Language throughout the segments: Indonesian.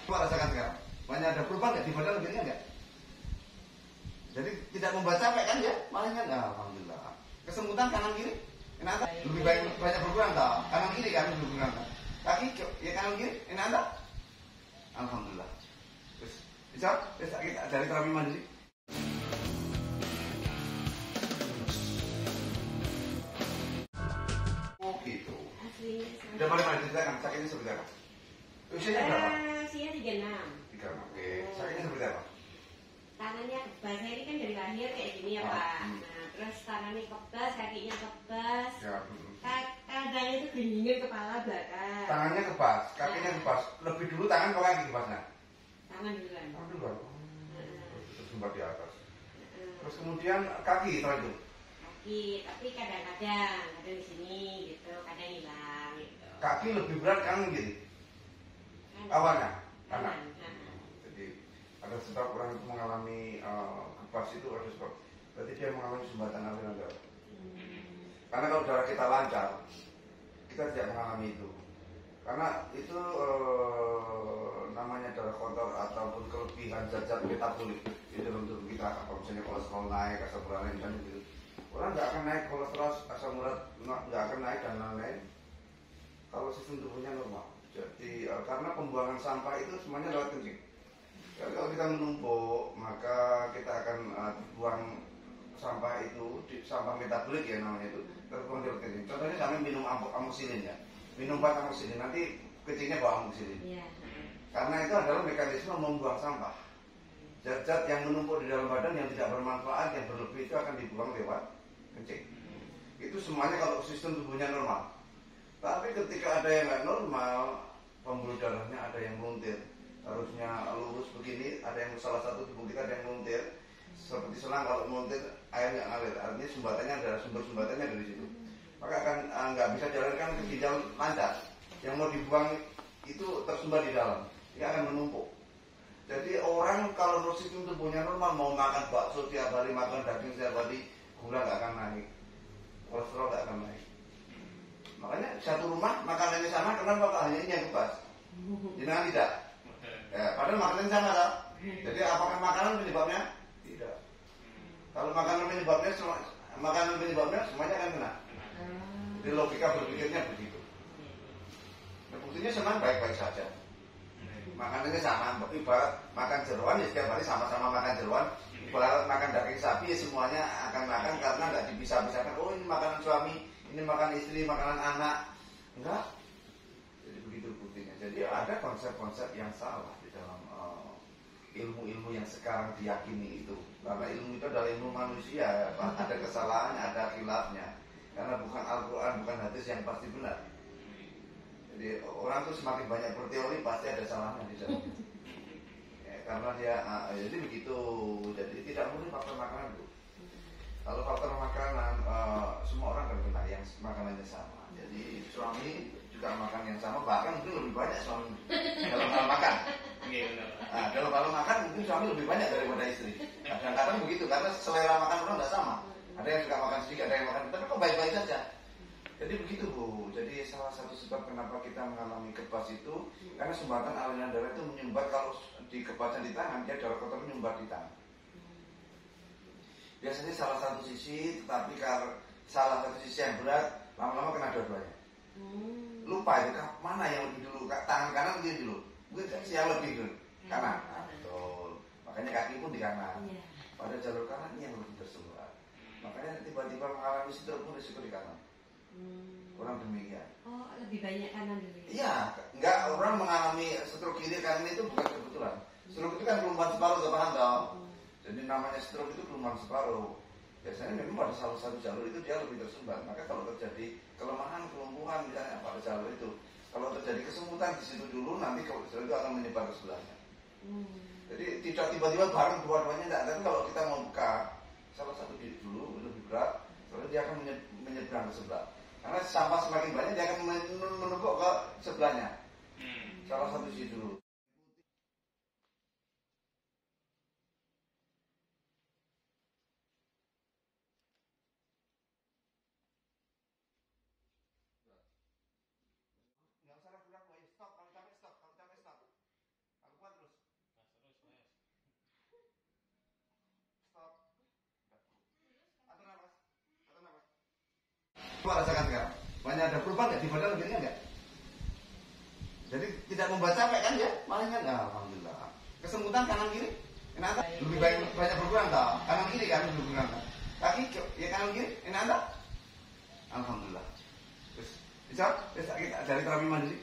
Rasakan sekarang. Banyak ada perubahan nggak di badan lebih ringan nggak? Jadi tidak membaca capek kan ya? Paling kan, alhamdulillah. Kesemutan kanan kiri, kenapa? Lebih banyak berkurang tau? Kanan kiri kan lebih berkurang tau? Kaki ya kanan kiri, kenapa? Alhamdulillah. Terus bisa kita dari terapi mandiri. Oh gitu. Udah boleh ceritakan sakitnya seperti apa? Usianya berapa? Usia 36. 36. Oke. Sakitnya seperti apa? Tangannya kebas, saya ini kan dari lahir kayak gini ya Pak. Nah, terus tangannya kebas, kakinya kebas. Ya. Kadang itu gelindingan kepala belakang. Tangannya kebas, kakinya kebas. Lebih dulu tangan kalau kaki kebasnya? Tangan duluan. Tangan duluan. Terus sumbat di atas. Terus kemudian kaki setelah itu? Kaki, tapi kadang-kadang di sini gitu, kadang hilang gitu. Kaki lebih berat kanan kiri? Awalnya? Kanan. Jadi ada sebab orang itu mengalami kebas itu ada sebab. Berarti dia mengalami sumbatan aliran darah. Karena kalau darah kita lancar, kita tidak mengalami itu. Karena itu namanya darah kotor ataupun kelebihan zat-zat metabolik di dalam tubuh kita. Kalau misalnya kolesterol naik, asam urat naik dan gitu. Orang nggak akan naik kolesterol, asam urat nggak akan naik dan lain-lain. Kalau sistem tubuhnya normal. Jadi karena pembuangan sampah itu semuanya lewat kencing. Jadi kalau kita menumpuk, maka kita akan buang sampah itu, sampah metabolik ya namanya itu, terbuang lewat kencing. Contohnya sampai minum amoxicillin ya, minum obat amoxicillin, nanti kencingnya bawa amoxicillin. Yeah. Karena itu adalah mekanisme membuang sampah. Zat-zat yang menumpuk di dalam badan yang tidak bermanfaat, yang berlebih itu akan dibuang lewat kencing. Itu semuanya kalau sistem tubuhnya normal. Tapi ketika ada yang nggak normal, pembuluh darahnya ada yang meluntir, harusnya lurus begini, ada yang salah satu tubuh kita ada yang meluntir, seperti selang kalau meluntir air nggak ngalir, artinya sumbatannya ada sumber sumbatannya dari situ, maka akan nggak bisa jalankan ke ginjal lancar, yang mau dibuang itu tersumbat di dalam, dia akan menumpuk. Jadi orang kalau sistem tubuhnya normal, mau makan bakso tiap hari, makan daging tiap hari, gula nggak akan naik, kolesterol nggak akan naik. Makanya satu rumah makanannya sama, kenapa Pak hanya ini yang kebas? Jangan tidak. Ya, padahal makanannya sama tak? Jadi apakah makanan penyebabnya? Tidak. Kalau makanan penyebabnya semuanya akan kena. Jadi logika berpikirnya begitu. Nah, buktinya senang baik-baik saja. Makanannya sama, ibarat makan jeroan ya setiap hari sama-sama makan jeroan. Ibarat makan daging sapi ya semuanya akan makan karena nggak dipisah-pisahkan. Oh ini makanan suami, ini makan istri, makanan anak. Enggak. Jadi begitu buktinya. Jadi ada konsep-konsep yang salah di dalam ilmu-ilmu yang sekarang diyakini itu. Karena ilmu itu adalah ilmu manusia, ada kesalahannya, ada khilafnya. Karena bukan Al-Quran, bukan hadis yang pasti benar. Jadi orang tuh semakin banyak berteori pasti ada salahnya di dalam. Ya, karena dia, jadi begitu. Jadi tidak murni faktor makanan itu. Kalau faktor makanan, semua orang akan kena yang makanannya sama. Jadi suami juga makan yang sama, bahkan mungkin lebih banyak suami dalam hal makan. Dalam hal makan mungkin suami lebih banyak daripada istri. Kadang-kadang begitu, karena selera makan orang nggak sama. Ada yang suka makan sedikit, ada yang makan, tapi kok baik-baik saja. Jadi begitu Bu. Jadi salah satu sebab kenapa kita mengalami kebas itu karena sumbatan aliran darah itu menyumbat. Kalau di kebasan di tangan, dia darah kotor menyumbat di tangan. Biasanya salah satu sisi, tetapi kalau salah satu sisi yang berat, lama-lama kena dua-duanya. Lupa itu mana yang lebih dulu, tangan kanan dia dulu, mungkin yang lebih dulu kanan. Betul. Makanya kaki pun di kanan. Pada jalur kanan yang lebih tersumbat. Makanya tiba-tiba mengalami stroke pun risiko di kanan. Kurang demikian. Oh, lebih banyak kanan dulu. Iya, enggak, orang mengalami stroke kiri kanan itu bukan kebetulan. Stroke itu kan kelumpuhan separuh, gak paham tau? Jadi namanya stroke itu kelumpuhan separuh. Biasanya memang pada salah satu jalur itu dia lebih tersumbat. Maka kalau terjadi kelemahan, kelumpuhan misalnya pada jalur itu, kalau terjadi kesemutan di situ dulu, nanti kalau jalur itu akan menyebar ke sebelahnya. Jadi tidak tiba-tiba bareng dua-duanya enggak. Tapi kalau kita mau buka salah satu dulu lebih berat, soalnya dia akan menyeberang ke sebelah. Karena sampah semakin banyak dia akan menumpuk ke sebelahnya. Salah satu sisi dulu. Nggak usah ragu-ragu, stop. Kalau capek stop. Kalau capek stop. Aku Coba rasakan sekarang. Banyak ada perubahan nggak di badan begini nggak? Jadi tidak membaca capek kan ya? Malah kan, alhamdulillah. Kesemutan kanan kiri, enak tak? Lebih banyak berkurang tak? Kanan kiri kan lebih berkurang tak? Kaki ya kanan kiri, enak tak? Alhamdulillah. Terus bisa kita dari terapi mandiri.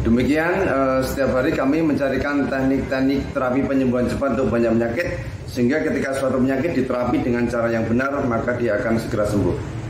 Demikian setiap hari kami mencarikan teknik-teknik terapi penyembuhan cepat untuk banyak penyakit, sehingga ketika suatu penyakit diterapi dengan cara yang benar maka dia akan segera sembuh.